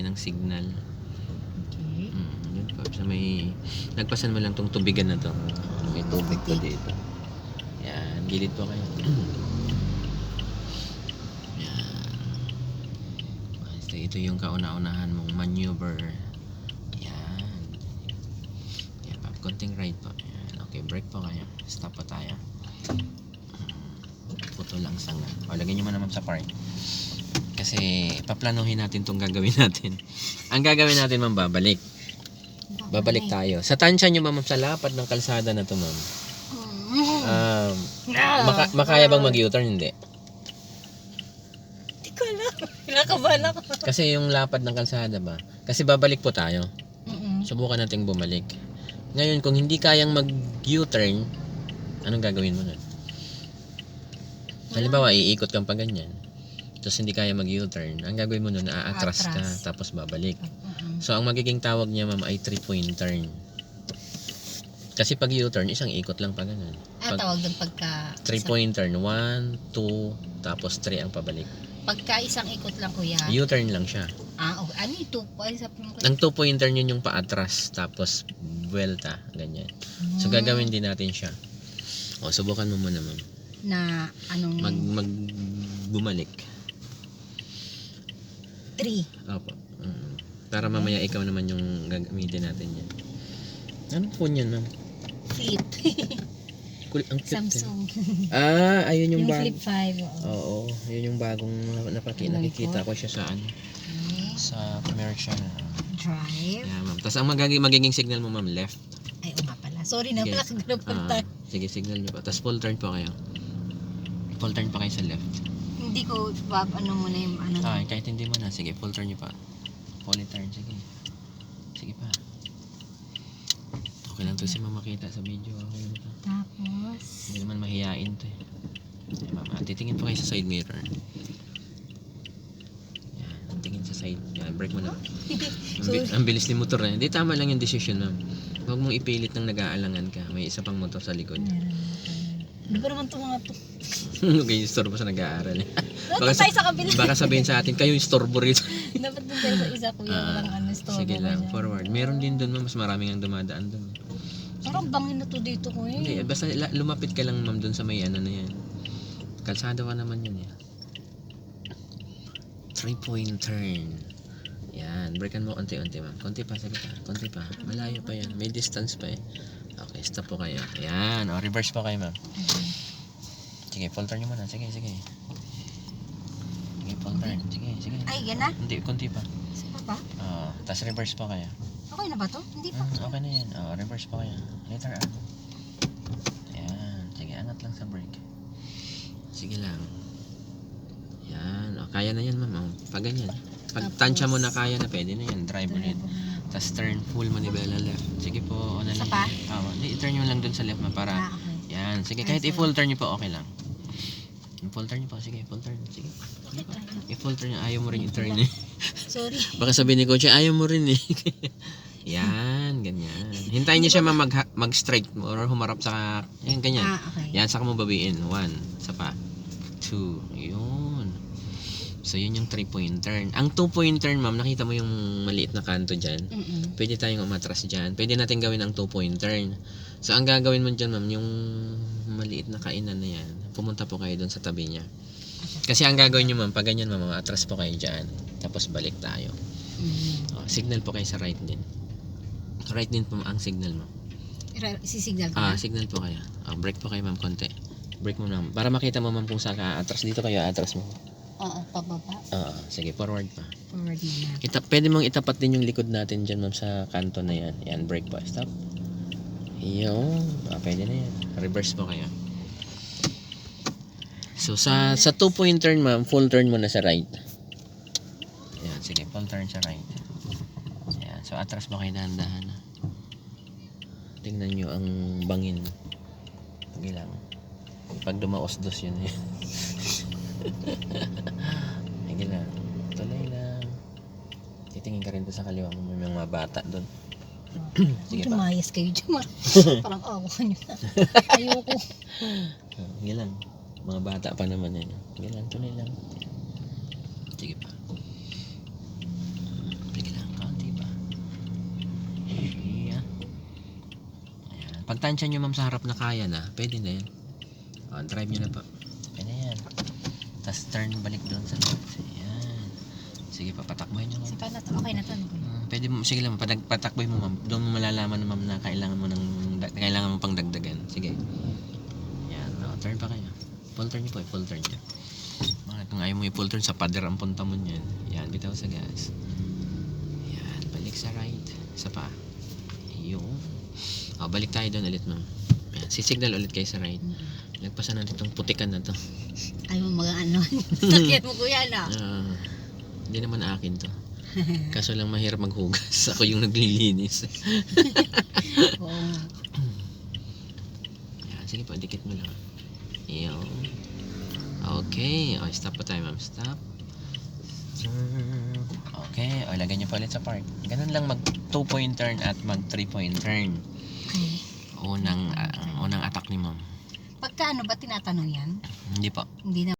ng signal. Okay. Yun po. So may nagpasan mo lang tong tubigan na to. May tubig po dito. Yan, gilid po kayo. Yan. So, ito yung kauna-unahan mong maneuver. Yan. Yan pa, konting right po. Yan. Okay, brake po kayo. Stop po tayo. Putol ang sanga. O, lagyan nyo mo naman sa park. Kasi paplanuhin natin itong gagawin natin. Ang gagawin natin, ma'am, babalik. Babalik tayo. Sa tansya nyo, ma'am, sa lapad ng kalsada na to, ma'am. Makaya bang mag-U-turn? Hindi. Hindi ko alam. Kinakabahan ako. Kasi yung lapad ng kalsada ba? Kasi babalik po tayo. Mm-mm. Subukan nating bumalik. Ngayon, kung hindi kayang mag-U-turn, anong gagawin mo nun? Halimbawa, iikot kang pa ganyan. Tapos hindi kaya mag-U-turn. Ang gagawin mo nun, aatras ka, tapos babalik. So, ang magiging tawag niya, ma'am, ay 3-point turn. Kasi pag U-turn, isang ikot lang pa ganun. Tawag doon pagka... 3-point turn. 1, 2, tapos 3 ang pabalik. Pagka isang ikot lang, kuya. U-turn lang siya. Okay. Ano yung 2? Ay, sabi mo Ang 2-point turn yun yung paatras, tapos vuelta, ganyan. So, gagawin din natin siya. O, subukan mo muna, ma'am. Na anong... Bumalik. 3. Opo. Para mamaya ikaw naman yung gagamitin natin yan. Anong phone yan, ma'am? Flip. Ang cute. Samsung. Ayun yung Yung Flip 5. Oo, yun yung bagong nakikita ko siya sa sa commercial. Drive. Yeah, ma'am. Tapos ang magiging signal mo, ma'am, left. Ay, nga pala. Sorry na, Sige. pala punta. Sige, signal nyo pa. Tapos full turn po kayo. Full turn pa kayo sa left. Hindi ko, ano mo na yung ano. Kahit hindi mo na. Sige, full turn nyo pa. Full turn, sige. Sige pa. Okay lang to si ma'am makita sa video. Okay lang to. Tapos... Hindi naman mahihain to eh. Ay, ma'am, titingin po kayo sa side mirror. Yan, tingin sa side. Yan, brake mo na. Ang bilis ni motor na. Hindi, tama lang yung decision, ma'am. Huwag mong ipilit ng nag-aalangan ka. May isa pang motor sa likod. Hindi pa naman ito mga to. Okay, yung storbo sa nag-aaral. Dapat tayo sa kabila. Baka sabihin sa atin, kayo yung storbo rito. Dapat doon tayo sa isa, kuya. Walang ano, store. Sige lang, forward. Meron din doon, ma'am. Mas maraming ang dumadaan doon. Parang bangin na to dito, kuya. Hindi, basta lumapit ka lang, ma'am, doon sa may ano na yan. Kalsada ka naman yun, eh. 3-point turn. Yan, breakan mo konti-unti, ma'am. Konti pa, sige pa. Konti pa. Malayo pa yan. May distance pa eh. Okay, stop po kayo. Yan, reverse po kayo, ma'am. Sige, full turn nyo muna. Sige. Sige, full turn. Sige. Ay, yan na? Hindi, konti pa. Saan pa? Tapos reverse po kayo. Okay na ba to? Hindi pa. Okay na yan. Reverse po kayo. Later on. Ayan. Sige, angat lang sa brake. Sige lang. Yan. Kaya na yan, ma'am. Pag ganyan. Pag tansya mo na kaya na, pwede na yan. Drive ulit. Tapos turn full manibela left. Sige po. Isa pa? I-turn nyo lang dun sa left, ma'am. Para, Okay. yan. Sige, kahit i-full turn nyo po, okay lang. I-full turn nyo po. Sige, full turn. Sige. I-full turn nyo. Ayaw mo rin i-turn eh. Sorry. Baka sabihin ni coach, ayaw mo rin eh. Yan, ganyan. Hintayin niyo siya mag-straight or humarap sa yan, ganyan. Okay. Yan, saka mo babiin. 1, isa pa. 2, yun. So, yun yung 3-point turn. Ang 2-point turn, ma'am, nakita mo yung maliit na kanto dyan. Pwede tayong umatras dyan. Pwede natin gawin ang 2-point turn. So, ang gagawin mo dyan, ma'am, yung maliit na kainan na yan, pumunta po kayo dun sa tabi niya. Kasi ang gagawin nyo, ma'am, pag ganyan, ma'am, atras po kayo dyan. Tapos balik tayo. Signal po kayo sa right din. Right din po ang signal mo. Sisignal ko Signal po kayo. Brake po kayo, ma'am, konti. Brake mo, ma'am. Para makita mo, ma'am, kung saan ka atras. Dito kayo, atras mo. Pababa. Sige, forward pa. Forward na. Pwede mong itapat din yung likod natin dyan, ma'am, sa kanto na yan. Yan, brake pa. Stop. Yun. Pwede na yan. Reverse po kayo. So, sa 2-point turn, ma'am, full turn mo na sa right. Yan, sige, full turn sa right. Yan, so atras mo kayo dahan-dahan. Tingnan nyo ang bangin. Sige lang. Pag dumaos-dos yun eh. Sige lang. Tuloy lang. Titingin ka rin doon sa kaliwa mo. May mga bata doon. Sige pa. Lumayas kayo dyan. Parang awa ka nyo na. Ayoko. Sige lang. Mga bata pa naman yan. Sige lang. Tuloy lang. Sige pa. Sige Pag tansya nyo ma'am sa harap na kaya na, pwede na yan. Drive nyo na po. Pwede yan. Tapos turn balik doon sa left. Yan. Sige pa, patakboy nyo ma'am. Sige na to. Okay na to. Pwede mo, sige lang, patakboy mo ma'am. Doon mo malalaman ma'am na kailangan mo pang dagdagan. Sige. Yan, turn pa kayo. Full turn nyo po, full turn nyo. Bakit kung ayaw mo i-full turn sa pader ang punta mo niyan. Yan, bitaw sa gas. Yan, balik sa right. Sa pa. Yung. Balik tayo doon ulit ma'am. Yan, sisignal ulit kayo sa right. Nagpasan natin itong putikan na to. Ay mo mga ano. Sakit mo kuya na. Hindi naman akin to. Kaso lang mahirap maghugas. Ako yung naglilinis. Oo. Yan, sige po, dikit mo lang. Yan. Okay. Stop po tayo ma'am. Stop. Okay. Lagyan nyo pa ulit sa park. Ganun lang mag 2-point turn at mag 3-point turn. Okay. Unang attack ni ma'am. Pagka ano ba tinatanong yan? Hindi po. Hindi na.